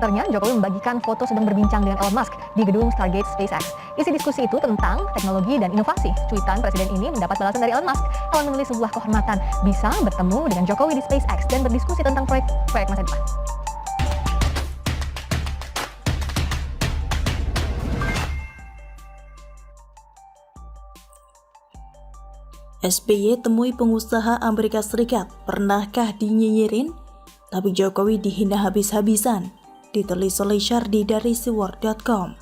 Twitternya, Jokowi membagikan foto sedang berbincang dengan Elon Musk di gedung Stargate SpaceX. Isi diskusi itu tentang teknologi dan inovasi. Cuitan presiden ini mendapat balasan dari Elon Musk. Elon menulis sebuah kehormatan bisa bertemu dengan Jokowi di SpaceX dan berdiskusi tentang proyek masa depan. SBY temui pengusaha Amerika Serikat, pernahkah dinyinyirin? Tapi Jokowi dihina habis-habisan, ditulis oleh Syardi dari siwar.com.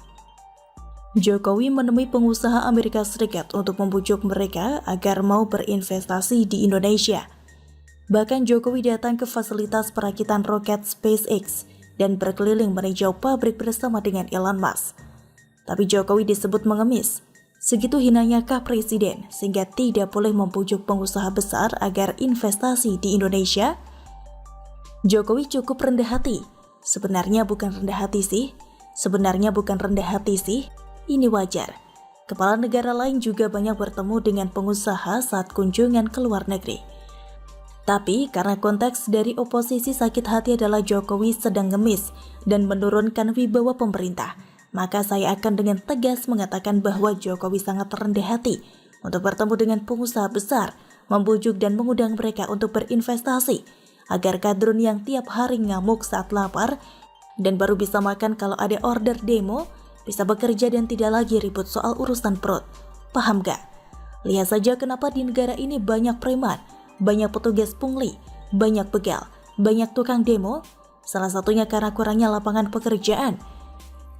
Jokowi menemui pengusaha Amerika Serikat untuk membujuk mereka agar mau berinvestasi di Indonesia. Bahkan Jokowi datang ke fasilitas perakitan roket SpaceX dan berkeliling meninjau pabrik bersama dengan Elon Musk. Tapi Jokowi disebut mengemis. Segitu hinanya kah presiden sehingga tidak boleh membujuk pengusaha besar agar investasi di Indonesia? Jokowi cukup rendah hati. Sebenarnya bukan rendah hati sih. Ini wajar. Kepala negara lain juga banyak bertemu dengan pengusaha saat kunjungan ke luar negeri. Tapi karena konteks dari oposisi sakit hati adalah Jokowi sedang ngemis dan menurunkan wibawa pemerintah, maka saya akan dengan tegas mengatakan bahwa Jokowi sangat rendah hati untuk bertemu dengan pengusaha besar, membujuk dan mengundang mereka untuk berinvestasi, agar kadrun yang tiap hari ngamuk saat lapar dan baru bisa makan kalau ada order demo, bisa bekerja dan tidak lagi ribut soal urusan perut. Paham gak? Lihat saja kenapa di negara ini banyak preman, banyak petugas pungli, banyak begal, banyak tukang demo, salah satunya karena kurangnya lapangan pekerjaan.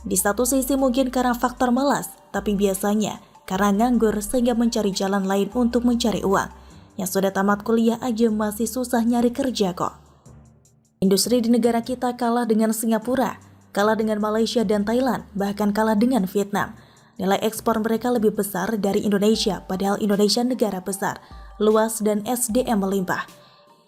Di satu sisi mungkin karena faktor malas, tapi biasanya karena nganggur sehingga mencari jalan lain untuk mencari uang. Yang sudah tamat kuliah aja masih susah nyari kerja kok. Industri di negara kita kalah dengan Singapura, kalah dengan Malaysia dan Thailand, bahkan kalah dengan Vietnam. Nilai ekspor mereka lebih besar dari Indonesia, padahal Indonesia negara besar, luas dan SDM melimpah.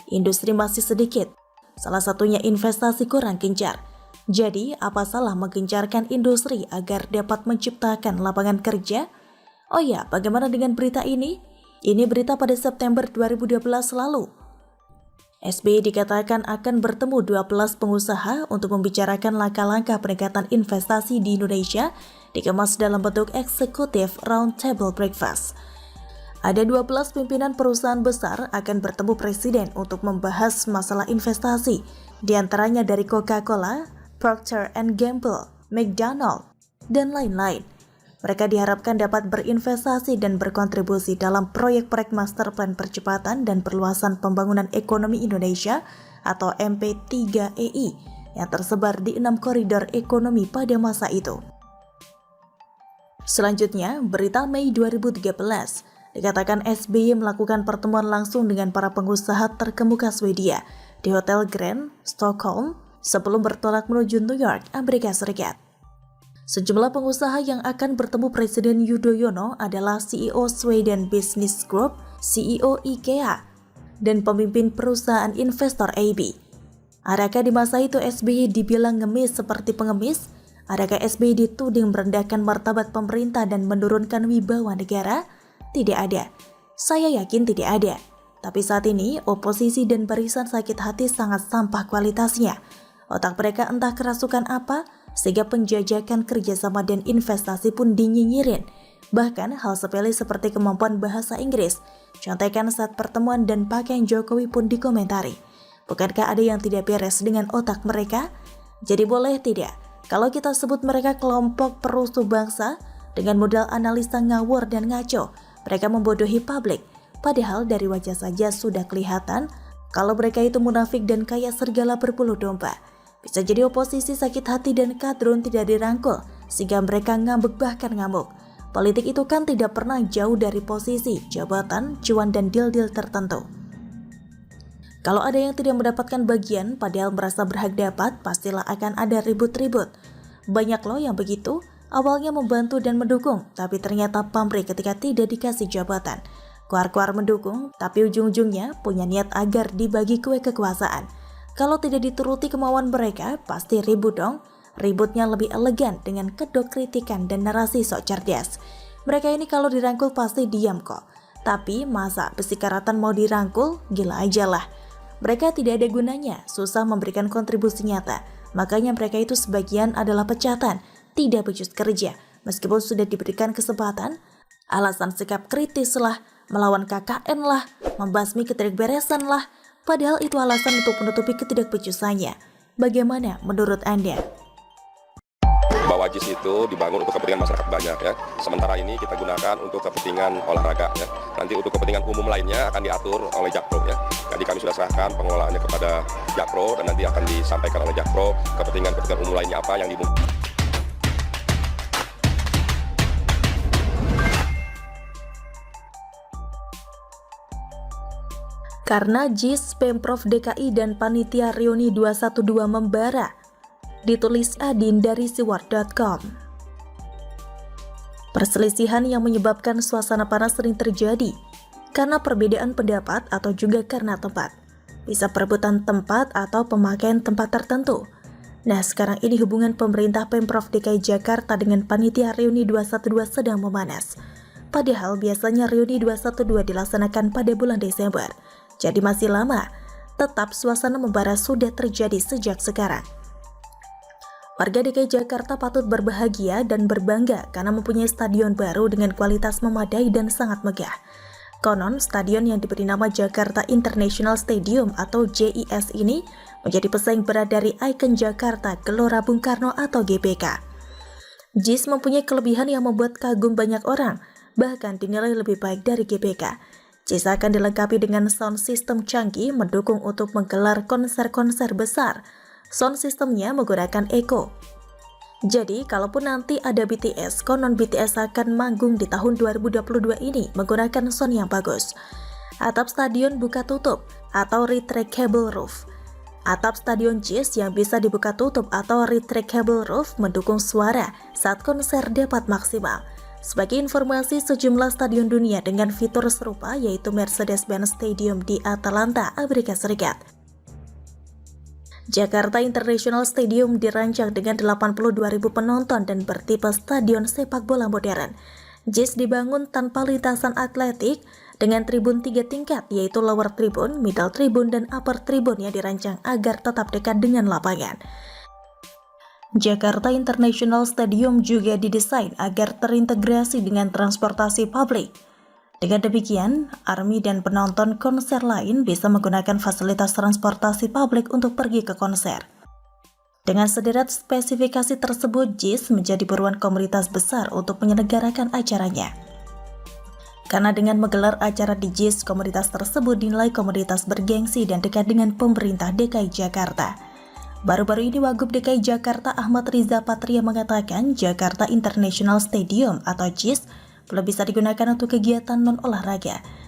Industri masih sedikit, salah satunya investasi kurang gencar. Jadi, apa salah menggencarkan industri agar dapat menciptakan lapangan kerja? Oh ya, bagaimana dengan berita ini? Ini berita pada September 2012 lalu. SBY dikatakan akan bertemu 12 pengusaha untuk membicarakan langkah-langkah peningkatan investasi di Indonesia, dikemas dalam bentuk eksekutif Roundtable Breakfast. Ada 12 pimpinan perusahaan besar akan bertemu presiden untuk membahas masalah investasi, diantaranya dari Coca-Cola, Procter & Gamble, McDonald, dan lain-lain. Mereka diharapkan dapat berinvestasi dan berkontribusi dalam proyek-proyek Master Plan Percepatan dan Perluasan Pembangunan Ekonomi Indonesia atau MP3EI yang tersebar di 6 koridor ekonomi pada masa itu. Selanjutnya, berita Mei 2013, dikatakan SBY melakukan pertemuan langsung dengan para pengusaha terkemuka Swedia di Hotel Grand Stockholm sebelum bertolak menuju New York, Amerika Serikat. Sejumlah pengusaha yang akan bertemu Presiden Yudhoyono adalah CEO Sweden Business Group, CEO IKEA, dan pemimpin perusahaan investor AB. Adakah di masa itu SBY dibilang ngemis seperti pengemis? Adakah SBY dituding merendahkan martabat pemerintah dan menurunkan wibawa negara? Tidak ada. Saya yakin tidak ada. Tapi saat ini, oposisi dan barisan sakit hati sangat sampah kualitasnya. Otak mereka entah kerasukan apa, sehingga penjajakan kerjasama dan investasi pun dinyinyirin. Bahkan hal sepele seperti kemampuan bahasa Inggris, contekan saat pertemuan dan pakaian Jokowi pun dikomentari. Bukankah ada yang tidak beres dengan otak mereka? Jadi boleh tidak, kalau kita sebut mereka kelompok perusuh bangsa, dengan modal analisa ngawur dan ngaco, mereka membodohi publik. Padahal dari wajah saja sudah kelihatan kalau mereka itu munafik dan kaya serigala berpuluh domba. Bisa jadi oposisi sakit hati dan kadrun tidak dirangkul, sehingga mereka ngambek bahkan ngamuk. Politik itu kan tidak pernah jauh dari posisi, jabatan, cuan dan deal-deal tertentu. Kalau ada yang tidak mendapatkan bagian padahal merasa berhak dapat, pastilah akan ada ribut-ribut. Banyak loh yang begitu, awalnya membantu dan mendukung, tapi ternyata pamrih ketika tidak dikasih jabatan. Kuar-kuar mendukung, tapi ujung-ujungnya punya niat agar dibagi kue kekuasaan. Kalau tidak dituruti kemauan mereka, pasti ribut dong. Ributnya lebih elegan dengan kedok kritikan dan narasi sok cerdas. Mereka ini kalau dirangkul pasti diam kok. Tapi masa besi karatan mau dirangkul? Gila aja lah. Mereka tidak ada gunanya, susah memberikan kontribusi nyata. Makanya mereka itu sebagian adalah pecatan, tidak becus kerja. Meskipun sudah diberikan kesempatan, alasan sikap kritis lah, melawan KKN lah, membasmi ketidakberesan lah, padahal itu alasan untuk menutupi ketidakbecusannya. Bagaimana menurut Anda? Bahwa JIS itu dibangun untuk kepentingan masyarakat banyak ya. Sementara ini kita gunakan untuk kepentingan olahraga ya. Nanti untuk kepentingan umum lainnya akan diatur oleh Jakpro ya. Jadi kami sudah serahkan pengelolaannya kepada Jakpro dan nanti akan disampaikan oleh Jakpro kepentingan umum lainnya apa yang dimungkinkan. Karena JIS, Pemprov DKI dan Panitia Reuni 212 membara, ditulis Adin dari siwar.com. Perselisihan yang menyebabkan suasana panas sering terjadi karena perbedaan pendapat atau juga karena tempat. Bisa perebutan tempat atau pemakaian tempat tertentu. Nah, sekarang ini hubungan pemerintah Pemprov DKI Jakarta dengan Panitia Reuni 212 sedang memanas. Padahal biasanya Reuni 212 dilaksanakan pada bulan Desember. Jadi masih lama, tetap suasana membara sudah terjadi sejak sekarang. Warga DKI Jakarta patut berbahagia dan berbangga karena mempunyai stadion baru dengan kualitas memadai dan sangat megah. Konon, stadion yang diberi nama Jakarta International Stadium atau JIS ini menjadi pesaing berat dari ikon Jakarta, Gelora Bung Karno atau GBK. JIS mempunyai kelebihan yang membuat kagum banyak orang, bahkan dinilai lebih baik dari GBK. JIS akan dilengkapi dengan sound system canggih mendukung untuk menggelar konser-konser besar. Sound systemnya menggunakan Echo. Jadi, kalaupun nanti ada BTS, konon BTS akan manggung di tahun 2022 ini menggunakan sound yang bagus. Atap stadion buka tutup atau retractable roof. Atap stadion JIS yang bisa dibuka tutup atau retractable roof mendukung suara saat konser dapat maksimal. Sebagai informasi, sejumlah stadion dunia dengan fitur serupa yaitu Mercedes-Benz Stadium di Atlanta, Amerika Serikat. Jakarta International Stadium dirancang dengan 82.000 penonton dan bertipe stadion sepak bola modern. JIS dibangun tanpa lintasan atletik dengan tribun 3 tingkat yaitu lower tribun, middle tribun, dan upper tribun yang dirancang agar tetap dekat dengan lapangan. Jakarta International Stadium juga didesain agar terintegrasi dengan transportasi publik. Dengan demikian, army dan penonton konser lain bisa menggunakan fasilitas transportasi publik untuk pergi ke konser. Dengan sederet spesifikasi tersebut, JIS menjadi buruan komunitas besar untuk menyelenggarakan acaranya. Karena dengan menggelar acara di JIS, komunitas tersebut dinilai komunitas bergengsi dan dekat dengan pemerintah DKI Jakarta. Baru-baru ini Wagub DKI Jakarta Ahmad Riza Patria mengatakan Jakarta International Stadium atau JIS belum bisa digunakan untuk kegiatan non-olahraga